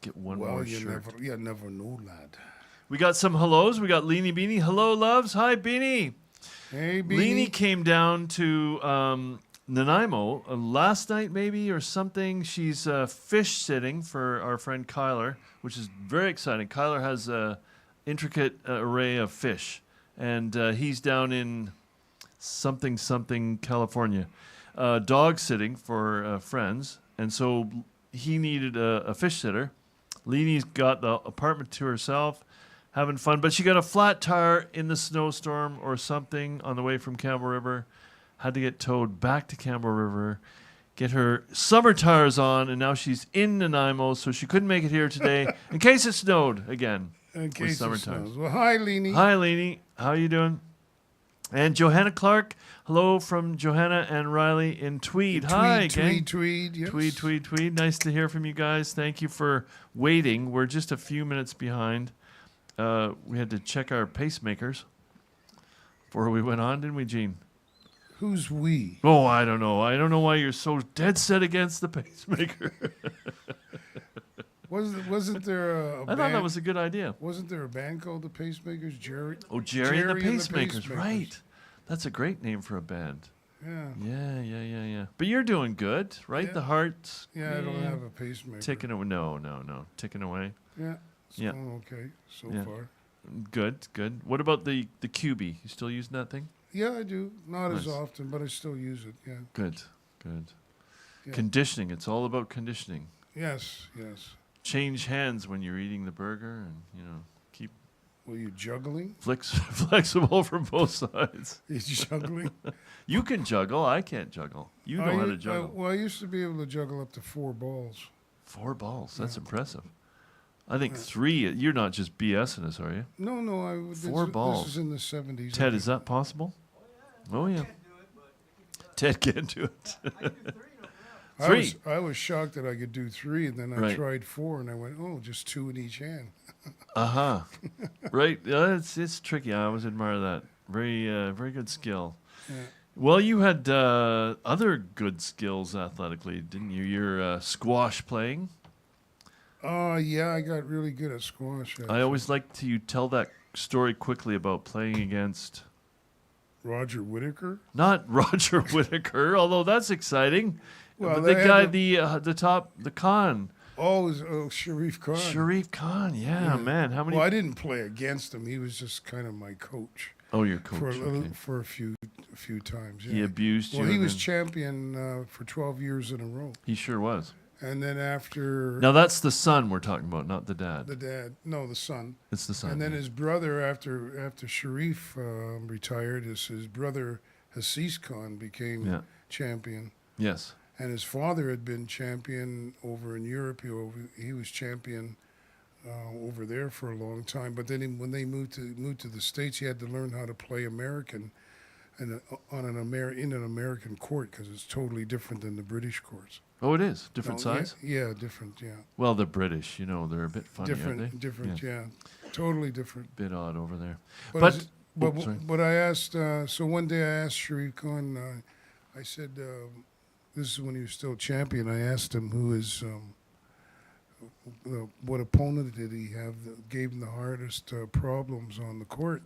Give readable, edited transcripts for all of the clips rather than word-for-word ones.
get one more shirt. You never know, lad. We got some hellos. We got Leanie Beanie. Hello, loves. Hi, Beanie. Hey, Beanie. Leanie came down to Nanaimo last night, maybe, or something. She's fish sitting for our friend Kyler, which is very exciting. Kyler has an intricate array of fish, and he's down in something, California, dog sitting for friends, and so he needed a fish sitter. Leanie's got the apartment to herself, having fun, but she got a flat tire in the snowstorm or something on the way from Campbell River. Had to get towed back to Campbell River, get her summer tires on, and now she's in Nanaimo, so she couldn't make it here today in case it snowed again. In case summer it snows. tires. Well, hi, Leanie. Hi, Leanie. How you doing? And Johanna Clark. Hello from Johanna and Riley in Tweed. Hi, gang. Tweed, yes. Tweed. Nice to hear from you guys. Thank you for waiting. We're just a few minutes behind. We had to check our pacemakers before we went on, didn't we, Gene? Who's we? Oh, I don't know. I don't know why you're so dead set against the pacemaker. Wasn't there a band? I thought that was a good idea. Wasn't there a band called the Pacemakers? Jerry and the Pacemakers. Right. That's a great name for a band. Yeah. Yeah. But you're doing good, right? Yeah. The heart's... Yeah, I don't have a pacemaker. Ticking away. No. Ticking away. Yeah. It's Yeah. going okay so far. Good. What about the QB? You still using that thing? Yeah, I do. Not Nice. as often, but I still use it, yeah. Good. Yeah. Conditioning. It's all about conditioning. Yes. Change hands when you're eating the burger and, keep Were you juggling? flexible from both sides. You juggling? You can juggle. I can't juggle. You know how to juggle. I used to be able to juggle up to 4 balls. 4 balls. That's impressive. I think 3. You're not just BSing us, are you? No. 4 balls. This is in the 70s. Ted, is that possible? Oh, yeah. Ted can't do it. 3. I was shocked that I could do 3, and then I Right. tried 4, and I went, just 2 in each hand. Uh-huh. Right. It's tricky. I always admire that. Very good skill. Yeah. Well, you had other good skills athletically, didn't you? Your squash playing. Yeah, I got really good at squash. Actually. I always like to tell that story quickly about playing against... Roger Whittaker? Not Roger Whittaker, although that's exciting. Well, the guy, the Khan. Sharif Khan. Sharif Khan, yeah, man. How many? Well, I didn't play against him. He was just kind of my coach. Oh, your coach. For a few times. Yeah. He abused you. Well, he was champion for 12 years in a row. He sure was. And then after... Now, that's the son we're talking about, not the dad. The dad. No, the son. It's the son. And then his brother, after Sharif retired, his brother Hassis Khan became champion. Yes. And his father had been champion over in Europe. He was champion over there for a long time. But then when they moved to the States, he had to learn how to play American in an American court, because it's totally different than the British courts. Oh, it is? Different size? Yeah, different, yeah. Well, the British, they're a bit funny, aren't they? Different, yeah. Totally different. Bit odd over there. But I asked, so one day I asked Sharif Khan, I said, this is when he was still champion, I asked him what opponent did he have that gave him the hardest problems on the court.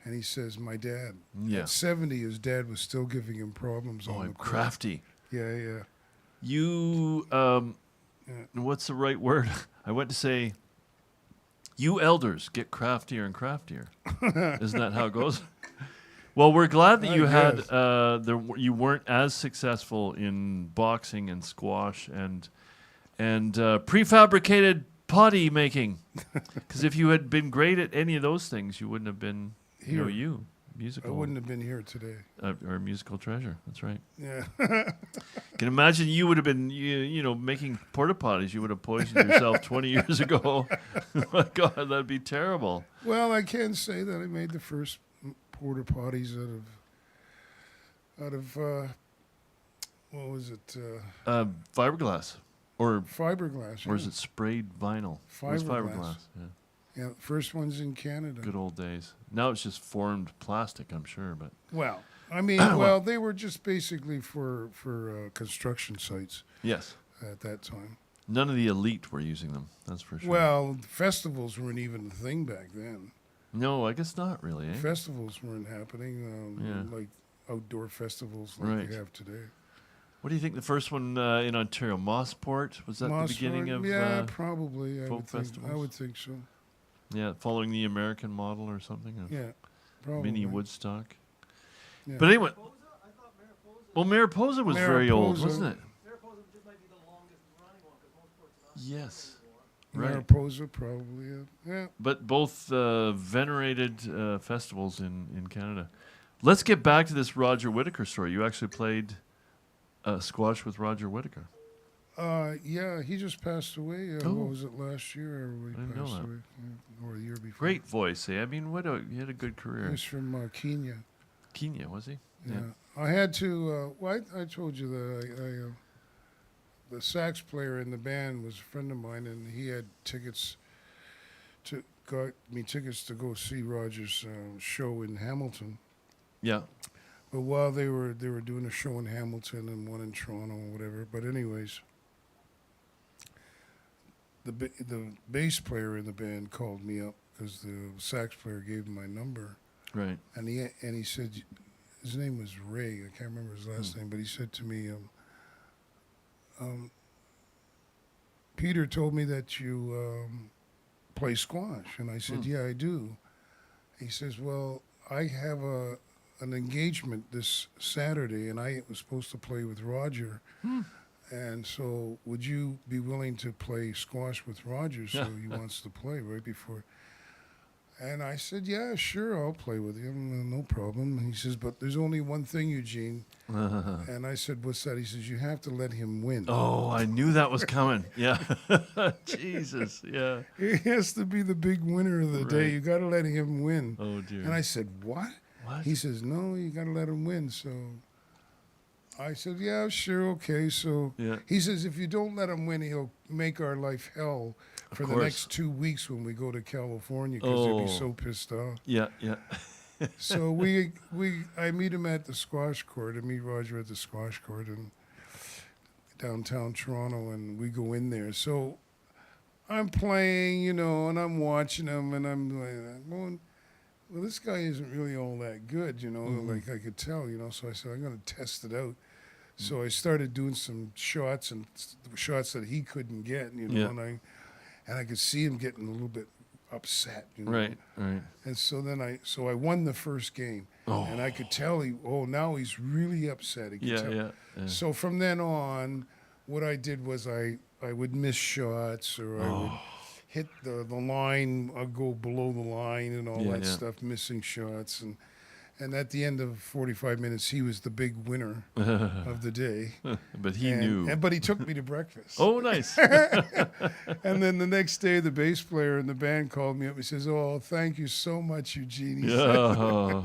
And he says, my dad. Yeah. At 70, his dad was still giving him problems on the court. Crafty. Yeah. You, what's the right word? I went to say, you elders get craftier and craftier. Isn't that how it goes? Well, we're glad that you had, you weren't as successful in boxing and squash and prefabricated potty making. Because if you had been great at any of those things, you wouldn't have been, musical. I wouldn't have been here today. Or musical treasure. That's right. Yeah. Can imagine you would have been, making porta potties. You would have poisoned yourself 20 years ago. Oh my God, that'd be terrible. Well, I can say that I made the first porta potties out of what was it? Fiberglass. Or fiberglass. Or is it sprayed vinyl? Fiberglass. Yeah. Yeah, first one's in Canada. Good old days. Now it's just formed plastic, I'm sure, but... Well, I mean, they were just basically for construction sites. Yes. At that time. None of the elite were using them. That's for sure. Well, festivals weren't even a thing back then. No, I guess not really. Festivals weren't happening, Yeah. like outdoor festivals like Right. we have today. What do you think the first one in Ontario, Mossport? Was that the beginning Mossford, of yeah, probably. I folk would think. I festivals? would think so. yeah, following the American model or something? Of Yeah, probably. mini Woodstock. Yeah. But anyway, well, Mariposa was very old, Mariposa. wasn't it? Mariposa just might be the longest running one because most sports are not Yes. Right. Mariposa, probably. Yeah. But both venerated festivals in Canada. Let's get back to this Roger Whittaker story. You actually played squash with Roger Whittaker. Yeah, he just passed away. Oh. What was it, last year? Or he I didn't know passed that. away, yeah, or the year before. Great voice, eh? I mean, he had a good He career. was from Kenya. Kenya, was he? Yeah. I had to. Well, I told you that the sax player in the band was a friend of mine, and he had got me tickets to go see Roger's show in Hamilton. Yeah. But while they were doing a show in Hamilton and one in Toronto or whatever. But anyways, the bass player in the band called me up because the sax player gave him my number, Right. and he said his name was Ray. I can't remember his last name, but he said to me, Peter told me that you play squash, and I said, yeah, I do. He says, well, I have an engagement this Saturday, and I was supposed to play with Roger. And so would you be willing to play squash with Roger? So he wants to play right before. And I said, yeah, sure, I'll play with him, no problem. And he says, but there's only one thing, Eugene. And I said, what's that? He says, you have to let him win. Oh, I knew that was coming. Yeah. Jesus. Yeah. He has to be the big winner of the day. Right. You got to let him win. Oh, dear. And I said, what? What? He says, no, you got to let him win. So I said, yeah, sure, okay. So Yeah. he says, if you don't let him win, he'll make our life hell for the course. next 2 weeks when we go to California because he'll be Oh. so pissed off. Yeah. Yeah. So I meet him at the squash court. I meet Roger at the squash court in downtown Toronto, and we go in there. So I'm playing, and I'm watching him, and I'm going, well, this guy isn't really all that good, like I could tell, So I said, I'm going to test it out. So I started doing some shots that he couldn't get, Yeah. and I could see him getting a little bit upset, Right. Right. And so then I won the first game, and I could tell now he's really upset. I could Yeah. tell. Yeah. Yeah. So from then on, what I did was I would miss shots, or I would hit the line, I'd go below the line and all Yeah, that yeah. stuff, missing shots. And at the end of 45 minutes, he was the big winner of the day. But he knew. But he took me to breakfast. Oh, nice. And then the next day, the bass player in the band called me up. He says, oh, thank you so much, Eugene. He said, Yeah.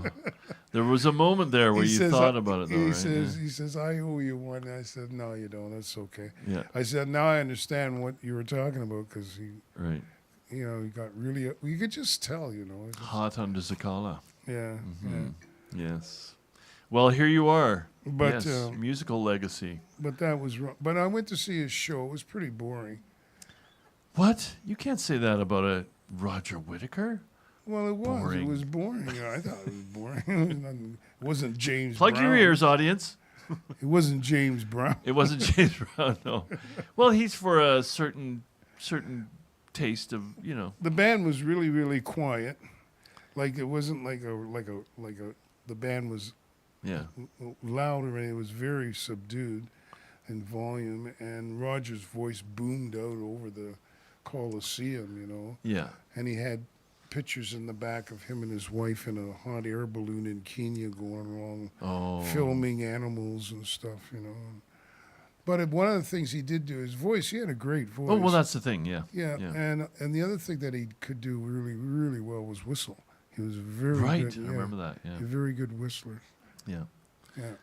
There was a moment there where He you says, thought about it, though, right? He says, I owe you one. And I said, no, you don't. That's okay. Yeah. I said, now I understand what you were talking about because he, Right. he got really, you could just tell, It's just- Hot under Zakala. yeah, Yes. Well, here you are. But, yes. Musical legacy. But that was wrong. But I went to see his show. It was pretty boring. What? You can't say that about a Roger Whittaker. Well, it was. Boring. It was boring. I thought it was boring. It wasn't James Plug Brown. your ears, audience. It wasn't James Brown. It wasn't James Brown, no. Well, he's for a certain taste of, The band was really, really quiet. Like it wasn't like a. The band was yeah. louder, and it was very subdued in volume. And Roger's voice boomed out over the Coliseum, Yeah. And he had pictures in the back of him and his wife in a hot air balloon in Kenya going along, Oh. filming animals and stuff, But one of the things he did do, his voice, he had a great voice. Oh, well, that's the thing, yeah. Yeah, and the other thing that he could do really, really well was whistle. He was a very Right. good. I remember that, A yeah. very good whistler. Yeah. Yeah.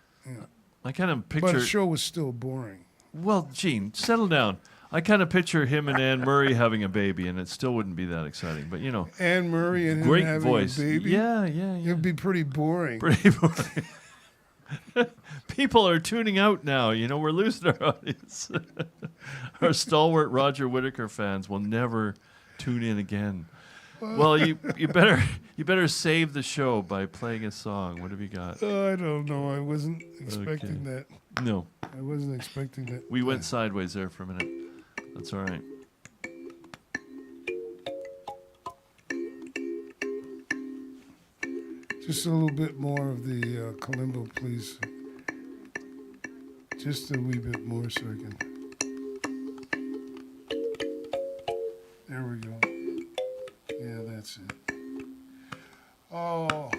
I kind of But picture... the show was still boring. Well, Gene, settle down. I kind of picture him and Anne Murray having a baby, and it still wouldn't be that exciting. But, Anne Murray and him great having voice. a baby. Yeah. It'd be pretty boring. Pretty boring. People are tuning out now. You know, we're losing our audience. Our stalwart Roger Whittaker fans will never tune in again. Well, you better save the show by playing a song. What have you got? I don't know. I wasn't expecting Okay. that. No, I wasn't expecting that. we went sideways there for a minute. That's all right. Just a little bit more of the kalimba, please. Just a wee bit more so I can. There we go. Yeah, that's it. Oh.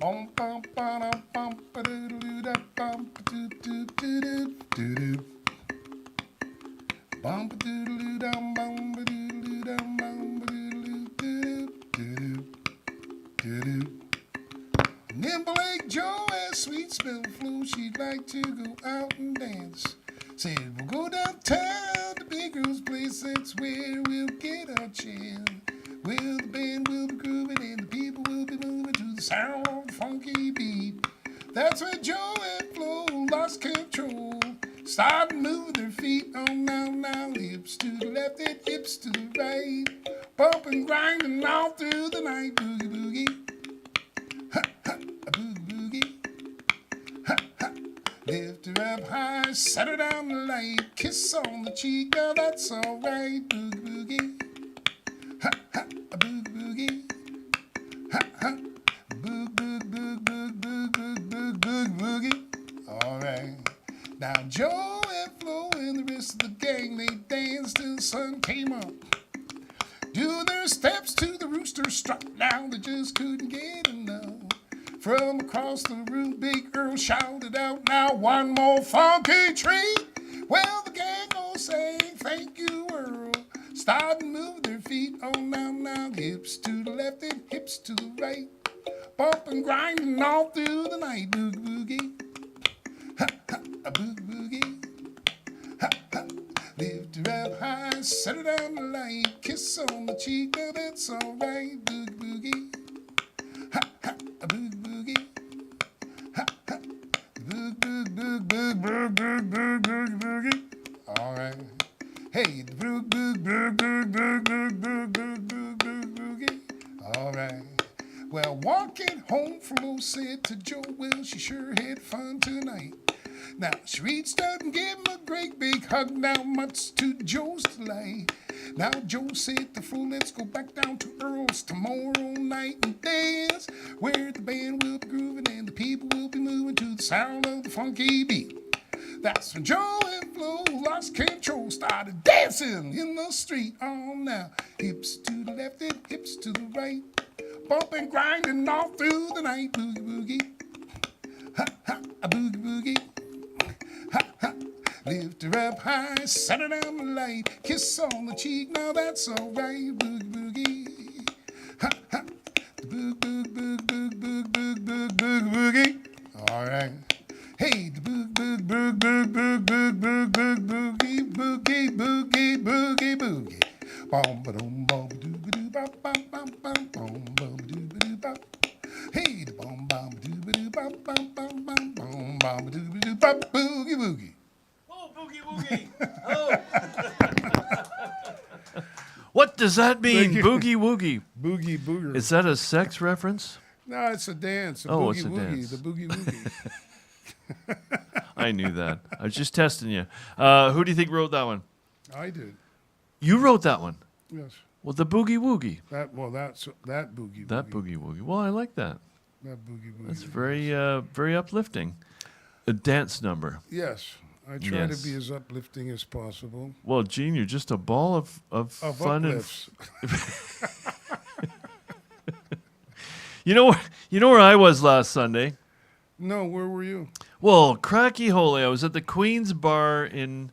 Bum bum ba bum ba doo doo da bum ba doo doo doo doo doo doo. Bum ba doo doo dum bum ba doo doo dum bum ba doo doo doo doo doo doo. Nimble Lake Joe has sweet smell flow. She'd like to go out and dance. Said we'll go downtown to Big Girl's place. That's where we'll get our chance. Well, the band will be grooving and the people will be moving to the sound of the funky beat. That's where Joe and Flo lost control. Start to move their feet on now. Hips to the left and hips to the right. Bump and grinding all through the night. Boogie boogie. Ha ha, a boogie boogie. Ha ha. Lift her up high, set her down the light. Kiss on the cheek, now that's alright. Boogie boogie. Ha ha, a boogie boogie. Ha ha. Boog boog boog boog boog boog boog boog boogie. Alright. Now Joe and Flo and the rest of the gang, they danced till the sun came up. Do their steps to the rooster strut. Now they just couldn't get enough. From across the room, Big Earl shouted out, now one more funky treat. Well, the gang all sang, thank you, Earl. Start to move their feet on now. Hips to the left and hips to the right. Bump and grinding all through the night. Boogie boogie. Ha ha, a boogie boogie. Ha ha. Lift her up high, set her down the light. Kiss on the cheek, now that's alright. Boogie boogie. Ha ha, a boogie boogie. Ha ha. Boog boog boog boog boog boog boog boog boogie. Alright. Hey, the boog boog boog boog boog boog boog boog boog boog boogie. Alright. Well, walking home from Flo said to Joe, well, she sure had fun tonight. Now, she reached out and gave him a great big hug, now much to Joe's delight. Now, Joe said to Flo, let's go back down to Earl's tomorrow night and dance, where the band will be grooving and the people will be moving to the sound of the funky beat. That's when Joe and Flo lost control, started dancing in the street. Oh, now, hips to the left and hips to the right. Bumping, grinding all through the night. Boogie boogie. Ha ha, a boogie boogie. Ha ha. Lift her up high, set her down the light. Kiss on the cheek, now that's alright. Boogie boogie. Ha ha. The boog boog boog boog boog boog boog boog boogie. Alright. Hey, the boog boog boog boog boog boog boog boog boogie boogie boogie boogie boogie. Bom ba dum bom doo ba doo bop bop bop bop bom bom doo ba doo bop. Hey, the bom bom doo ba doo bop bop bop bop bom bom doo ba doo bop boogie boogie. Oh, boogie woogie. Oh. What does that mean, Thank you. boogie woogie? Boogie booger. Is that a sex reference? No, it's a dance. A Oh, boogie it's a woogie. dance. The boogie woogie. I knew that. I was just testing you. Who do you think wrote that one? I did. You wrote that one. Yes. Well, the boogie woogie. That boogie. That boogie. boogie woogie. Well, I like that. That boogie boogie. That's very uplifting. A dance number. Yes. I try Yes. to be as uplifting as possible. Well, Gene, you're just a ball of fun uplifts. You know where I was last Sunday? No, where were you? Well, cracky holy, I was at the Queen's Bar in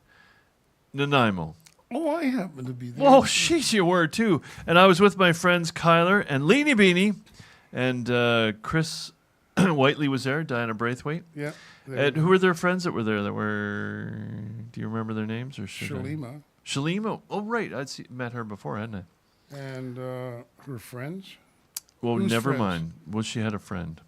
Nanaimo. Oh, I happened to be there. Whoa, sheesh, you were too. And I was with my friends Kyler and Leanie Beanie, and Chris Whiteley was there, Diana Braithwaite. Yeah. And who were their friends that were there? Do you remember their names or should I? Shalima. Shalima. Oh, right. Met her before, hadn't I? and her friends. Well, Whose never friends? mind. Well, she had a friend.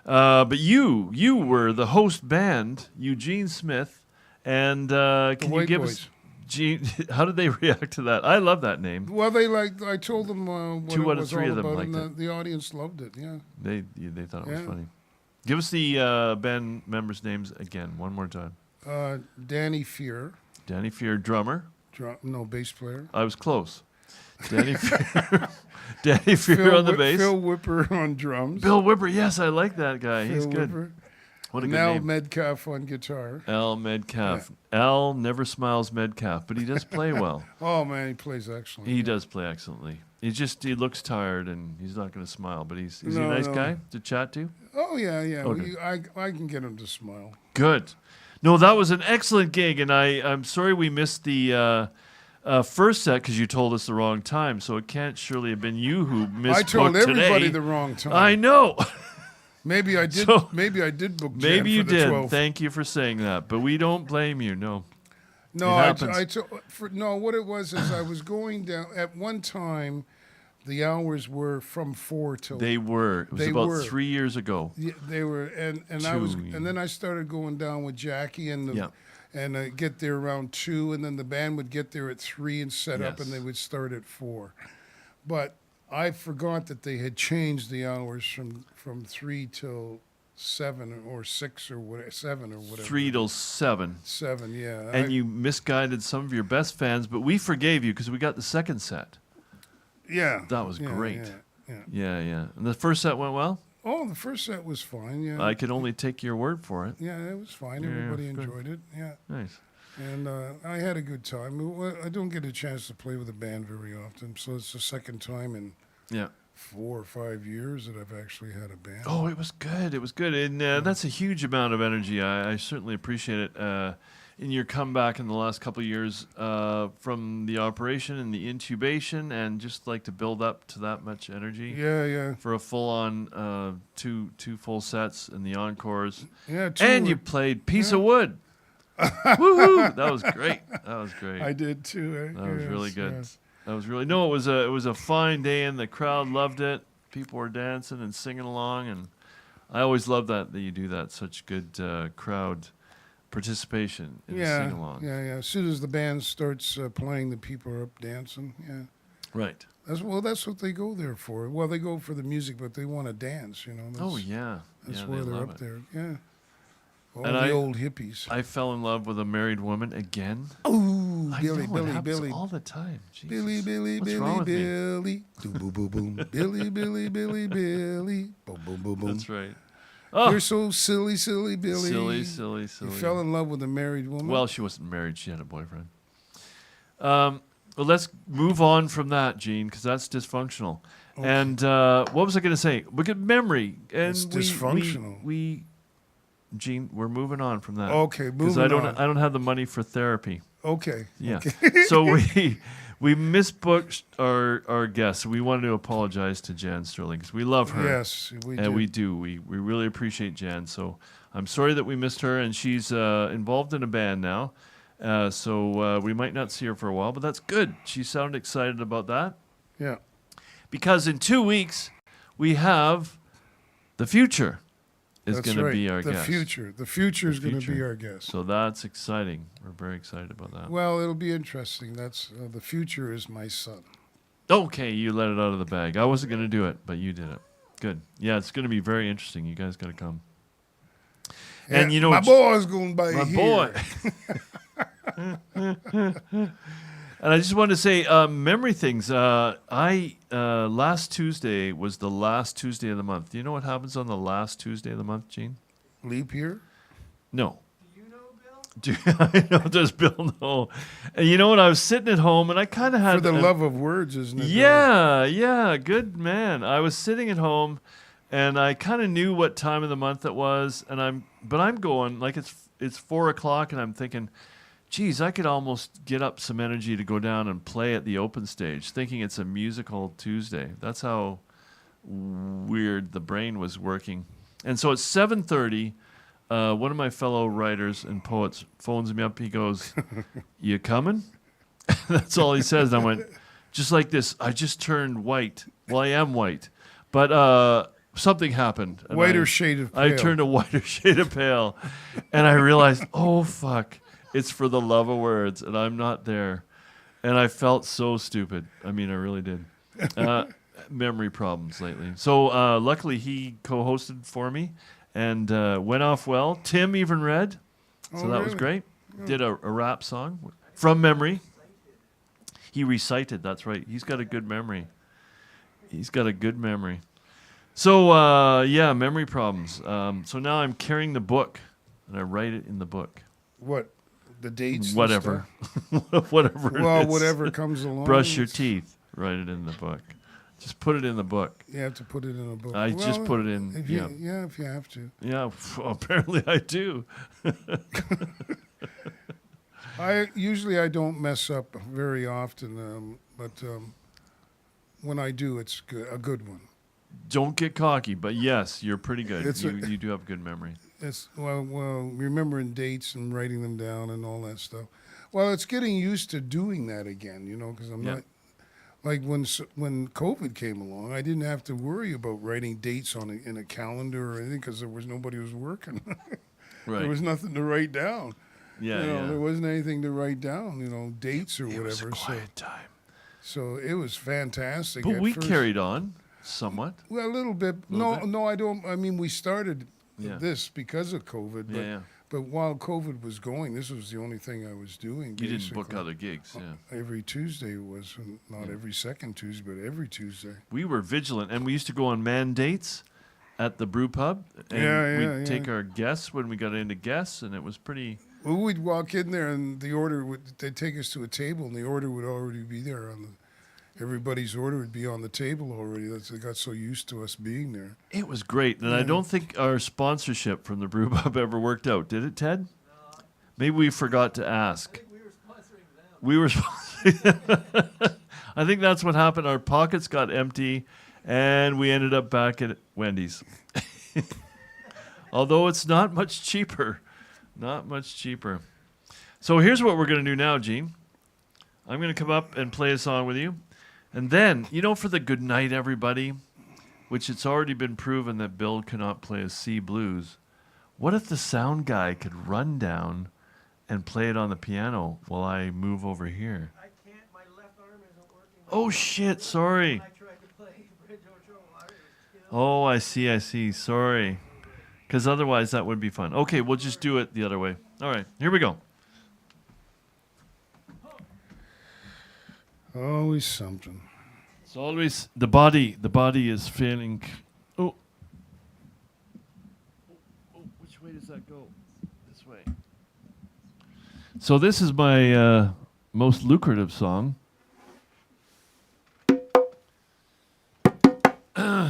But you were the host band, Eugene Smith, and can you White give Boys. us, Gene? How did they react to that? I love that name. Well, they liked. I told them what Two it out of was three all of them about, liked and the audience loved it. Yeah. They thought it was Yeah. funny. Give us the band members' names again, one more time. Danny Fear, Danny Fear, drummer. bass player. I was close. Danny Fear, Danny Fear on the bass. Phil Whipper on drums. Bill Whipper, yes, I like that guy. He's Phil good. Whipper. What a good Mel name. Metcalf on guitar. Al Metcalf. Al never smiles Metcalf, but he does play well. Oh man, he plays excellent. He does play excellently. He looks tired and he's not going to smile, but is he a No, nice no. guy to chat to? Oh yeah. Okay. I can get him to smile. Good. No, that was an excellent gig, and I'm sorry we missed the first set because you told us the wrong time, so it can't surely have been you who missed I told today. everybody the wrong time. I know. Maybe I did. So- maybe I did book. Jan Maybe you for the did. 12th. Thank you for saying that, but we don't blame you. No. No, It happens. no. What it was is I was going down at one time. The hours were from 4 till They were. It was They about were. 3 years ago. Yeah, they were, and I was, 2, and then I started going down with Jackie and Yeah. and I get there around 2, and then the band would get there at 3 and set up, and Yes. they would start at 4. But I forgot that they had changed the hours from 3 till 7 or 6 or whatever, 7 or whatever. 3 till 7. 7, yeah. And you misguided some of your best fans, but we forgave you because we got the second set. yeah, That was yeah, great. Yeah. Yeah. And the first set went well? Oh, the first set was fine. Yeah, I could only take your word for it. yeah, it was fine. Yeah, Everybody good. enjoyed it. Yeah. Nice. And I had a good time. I don't get a chance to play with a band very often, so it's the second time in Yeah. 4 or 5 years that I've actually had a band. Oh, it was good. It was good. And that's a huge amount of energy. I certainly appreciate it. In your comeback in the last couple of years from the operation and the intubation, and just like to build up to that much energy Yeah. for a full-on two full sets and the encores. Yeah, And you played Piece of Wood. Woohoo! That was great. That was great. I did too. That was really good. Yes. That was really it was a fine day, and the crowd loved it. People were dancing and singing along, and I always love that you do that. Such good crowd participation in the Yeah, sing-along. yeah. As soon as the band starts playing, the people are up dancing. Yeah. Right. That's what they go there for. Well, they go for the music, but they want to dance. Oh yeah. That's Yeah, why they they're love up it. there. Yeah. All And the I- old hippies. I fell in love with a married woman again. Ooh, I Billy, know, it Billy, happens Billy. all the time. Jesus. Billy, Billy, What's Billy, wrong with me? Billy. Boom, boom, boom, boom. Billy, Billy, Billy, Billy. Boom, boom, boom, boom. That's right. Oh, You're so silly, silly, Billy. silly. You fell in love with a married woman? Well, she wasn't married. She had a boyfriend. Well, let's move on from that, Gene, because that's dysfunctional. Okay. And what was I going to say? Look at memory. And It's dysfunctional. Gene, we're moving on from that. Okay, Because moving I on. don't have the money for therapy. Okay. Yeah. Okay. So we misbooked our guest. We wanted to apologize to Jan Sterling because we love her. Yes, we And do. we do. We really appreciate Jan. So I'm sorry that we missed her, and she's involved in a band now. So we might not see her for a while, but that's good. She sounded excited about that Yeah. because in 2 weeks we have the future is That's going to right. be our the guest. future. The future is The going to be future. our guest. So that's exciting. We're very excited about that. Well, it'll be interesting. That's the future is my son. Okay, you let it out of the bag. I wasn't going to do it, but you did it. Good. Yeah, it's going to be very interesting. You guys got to come. And you know my what- boy's going by My here. boy. And I just wanted to say, memory things. Last Tuesday was the last Tuesday of the month. Do you know what happens on the last Tuesday of the month, Gene? Leap year. No. Do you know, Bill? I know, does Bill know? And you know what? I was sitting at home, and I kind of had For the an- love of words, isn't it? Yeah, good man. I was sitting at home, and I kind of knew what time of the month it was, and I'm going like it's 4 o'clock, and I'm thinking, geez, I could almost get up some energy to go down and play at the open stage, thinking it's a musical Tuesday. That's how weird the brain was working. And so at 7:30, one of my fellow writers and poets phones me up. He goes, "You coming?" That's all he says. And I went, just like this. I just turned white. Well, I am white, but something happened. and Whiter shade of I pale. turned a whiter shade of pale, and I realized, oh fuck, it's for the love of words, and I'm not there, and I felt so stupid. I mean, I really did. Memory problems lately. So luckily he co-hosted for me, and went off well. Tim even read, so Oh, that was really? great. Did a rap song from memory. He recited. That's right. He's got a good memory. So yeah, memory problems. So now I'm carrying the book, and I write it in the book. What? The dates? and Whatever, stuff? whatever. it Well, is. whatever comes along. Brush your it's- teeth. Write it in the book. Just put it in the book. You have to put it in a book. I just put it in. If Yeah. if you have to. Yeah, apparently I do. I don't mess up very often, but when I do, it's a good one. Don't get cocky, but yes, you're pretty good. It's You do have good memory. It's well, remembering dates and writing them down and all that stuff. Well, it's getting used to doing that again, because I'm Yeah. not like when COVID came along. I didn't have to worry about writing dates in a calendar or anything because there was nobody who was working. Right. There was nothing to write down. yeah. There wasn't anything to write down. Dates or It was a whatever. quiet time. So it was fantastic. But at we first. carried on somewhat. Well, a little bit. Little bit? No, I don't. I mean, we started Yeah. this because of COVID. But, Yeah. but while COVID was going, this was the only thing I was doing. You didn't book basically. other gigs. Yeah. Every Tuesday was not every second Tuesday, but every Tuesday. We were vigilant, and we used to go on man dates at the brew pub. And Yeah, we'd take our guests when we got into guests, and it was pretty. Well, we'd walk in there, and they'd take us to a table, and the order would already be there. Everybody's order would be on the table already. They got so used to us being there. It was great, and I don't think our sponsorship from the brew pub ever worked out, did it, Ted? Maybe we forgot to ask. We were sponsoring them. We were. I think that's what happened. Our pockets got empty, and we ended up back at Wendy's. Although it's not much cheaper. Not much cheaper. So here's what we're going to do now, Gene. I'm going to come up and play a song with you. And then, for the good night, everybody, which it's already been proven that Bill cannot play a C blues, what if the sound guy could run down and play it on the piano while I move over here? I can't. My left arm isn't working. Oh, shit, sorry. I tried to play Bridge Ocho Water. Oh, I see. Sorry. Because otherwise that would be fun. Okay, we'll just do it the other way. All right, here we go. Always something. It's always the body is failing. Oh, which way does that go? This way. So this is my most lucrative song.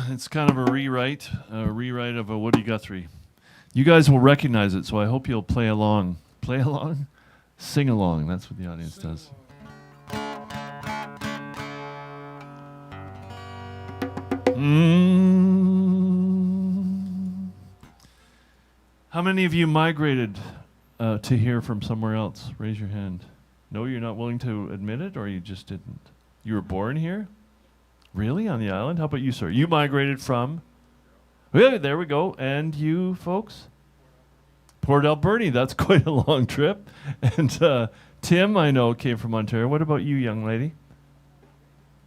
It's kind of a rewrite of a Woody Guthrie. You guys will recognize it, so I hope you'll play along. Play along? Sing along. That's what the audience does. How many of you migrated to here from somewhere else? Raise your hand. No, you're not willing to admit it, or you just didn't? You were born here? Really? On the island? How about you, sir? You migrated from? Really? There we go. And you, folks? Port Alberni. That's quite a long trip. And Tim, I know, came from Ontario. What about you, young lady?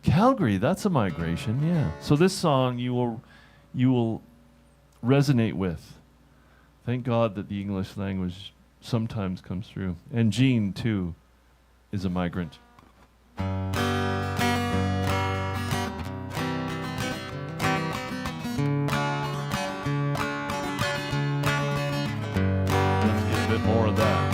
Calgary. That's a migration, yeah. So this song you will resonate with. Thank God that the English language sometimes comes through. And Gene, too, is a migrant. Let's get a bit more of that.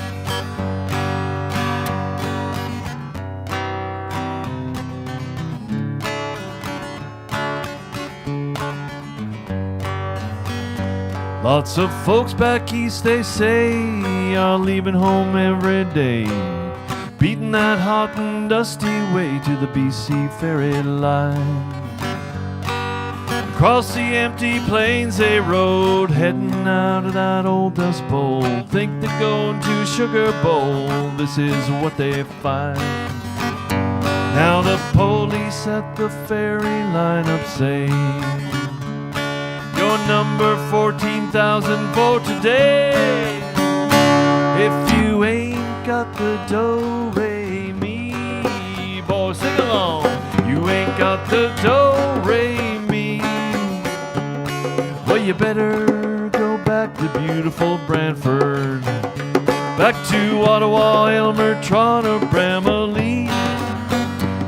Lots of folks back east, they say, are leaving home every day, beating that hot and dusty way to the BC ferry line. Across the empty plains they rode, heading out of that old dust bowl. Think they're going to Sugar Bowl, this is what they find. Now the police at the ferry lineup say your number 14,000 for today. If you ain't got the do-re-mi, boy, sing along. You ain't got the do-re-mi. Well, you better go back to beautiful Brantford, back to Ottawa, Aylmer, Toronto, Bramalea.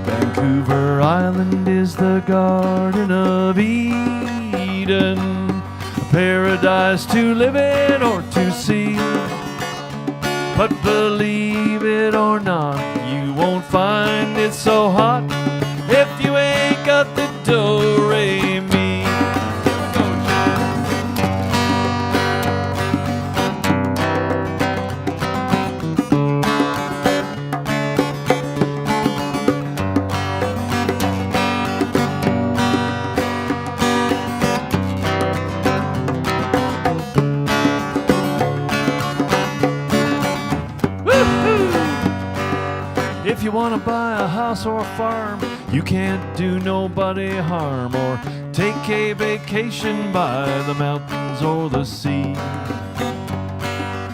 Vancouver Island is the Garden of Eden, a paradise to live in or to see. But believe it or not, you won't find it so hot if you ain't got the do-re-mi. If you want to buy a house or a farm, you can't do nobody harm, or take a vacation by the mountains or the sea.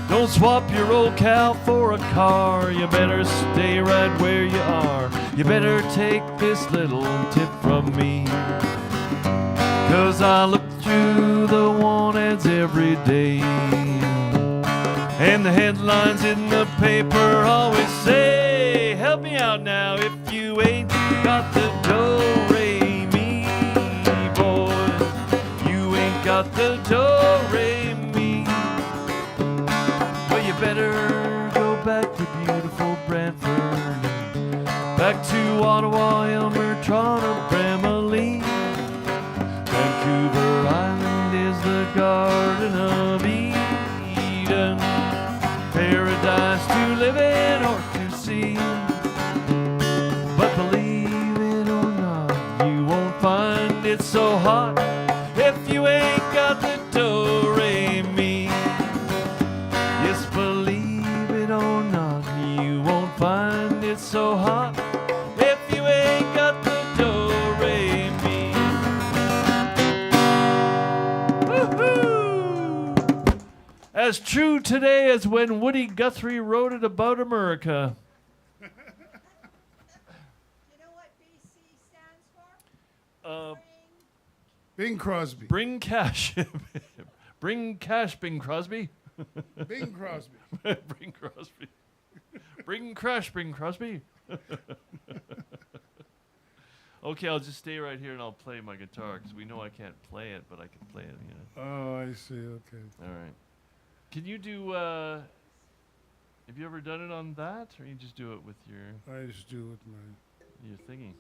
Don't swap your old cow for a car, you better stay right where you are. You better take this little tip from me, 'cause I look through the want ads every day, and the headlines in the paper always say, help me out now if you ain't got the do-re-mi, boys. You ain't got the do-re-mi. Well, you better go back to beautiful Brantford, back to Ottawa, Aylmer, Toronto, Bramalea. Vancouver Island is the Garden of Eden, paradise to live in or to see. But believe it or not, you won't find it so hot if you ain't got the do-re-mi. Yes, believe it or not, you won't find it so hot if you ain't got the do-re-mi. Woo-hoo! As true today as when Woody Guthrie wrote it about America. You know what BC stands for? Bing Crosby. Bring cash. Bring cash, Bing Crosby. Bing Crosby. Bring Crosby. Bring crash, Bing Crosby. Okay, I'll just stay right here and I'll play my guitar because we know I can't play it, but I can play it. Oh, I see. Okay. All right. Can you do? Have you ever done it on that, or you just do it with your I just do it with your thingy?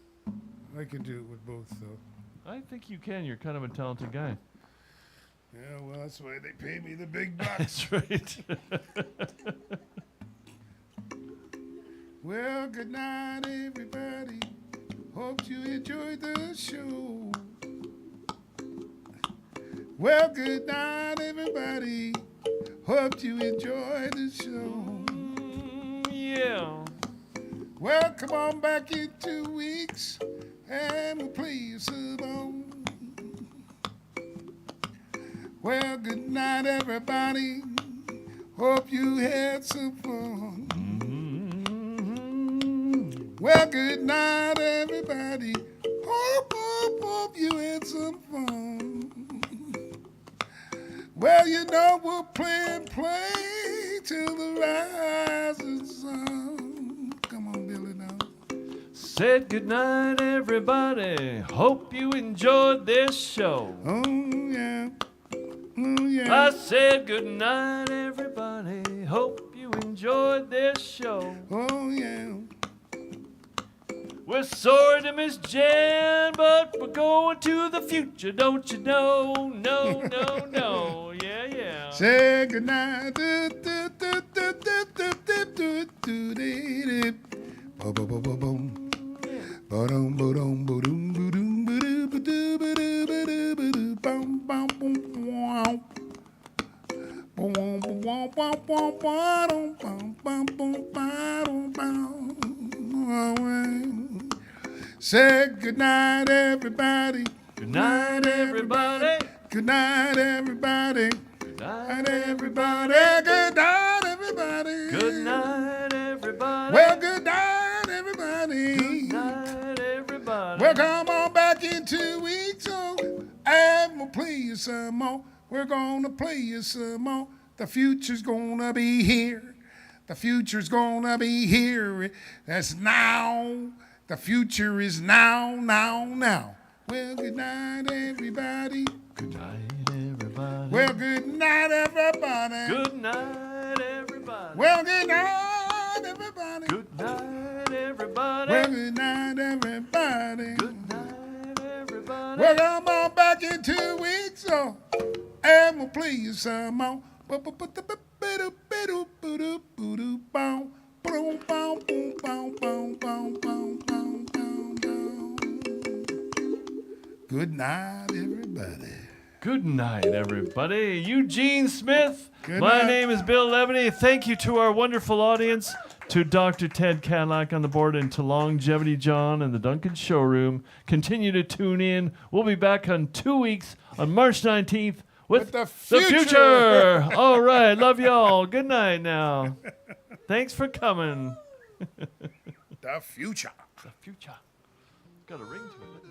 I can do it with both, though. I think you can. You're kind of a talented guy. Yeah, well, that's why they pay me the big bucks. That's right. Well, good night, everybody. Hope you enjoyed the show. Well, good night, everybody. Hope you enjoyed the show. Yeah. Well, come on back in 2 weeks and we'll play you some more. Well, good night, everybody. Hope you had some fun. Well, good night, everybody. Hope you had some fun. Well, you know we'll play and play till the rising sun. Come on, Billy, now. Said goodnight, everybody. Hope you enjoyed this show. Oh, yeah. Oh, yeah. I said goodnight, everybody. Hope you enjoyed this show. Oh, yeah. We're sorry to miss Jan, but we're going to the future, don't you know? No, no, no. Yeah, yeah. Say goodnight. Say good night, everybody. Good night, everybody. Good night, everybody. Good Night, night, everybody. Good night, everybody. good night, everybody. Well, good night, everybody. Good night, everybody. Well, come on back in 2 weeks, oh, and we'll play you some more. We're gonna play you some more. The future's gonna be here. The future's gonna be here. That's now. The future is now, now, now. Well, good night, everybody. Good night, everybody. Well, good night, everybody. Good night, everybody. Well, good night, everybody. Good night, everybody. Well, good night, everybody. Good night, everybody. Well, come on back in 2 weeks, oh, and we'll play you some more. Good night, everybody. Good night, everybody. Eugene Smith. Good My night. name is Bill Levity. Thank you to our wonderful audience, to Dr. Ted Cadillac on the board, and to Longevity John and the Duncan Showroom. Continue to tune in. We'll be back on 2 weeks on March 19th with the future. future. All right. Love y'all. Good night now. Thanks for coming. The future. The future. Got a ring to it.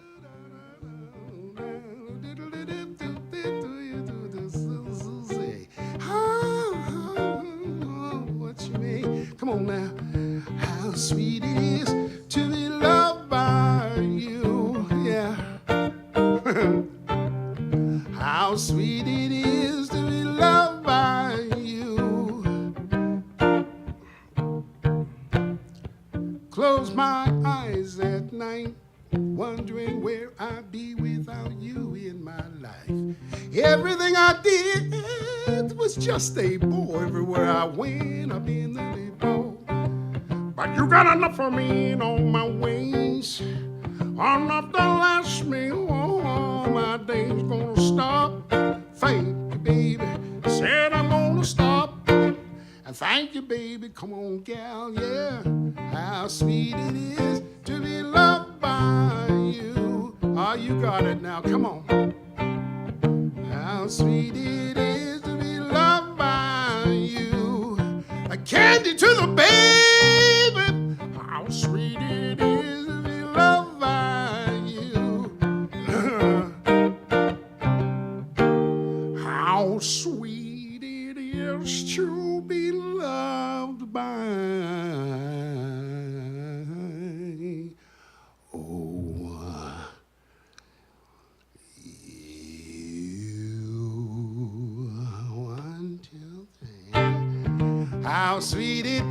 What you mean? Come on now. How sweet it is to be loved by you. Yeah. How sweet it is to be loved by you. Close my eyes at night, wondering where I'd be without you in my life. Everything I did was just a bore. Everywhere I went, I've been the bore. But you got enough for me in all my ways, enough to last me all my days. Gonna stop, thank you, baby. Said I'm gonna stop, and thank you, baby. Come on, gal, yeah. How sweet it is to be loved by you. Oh, you got it now. Come on. How sweet it is to be loved by you. A candy to the baby. How sweet it is to be loved by you. How sweet it is to be loved by. How sweet it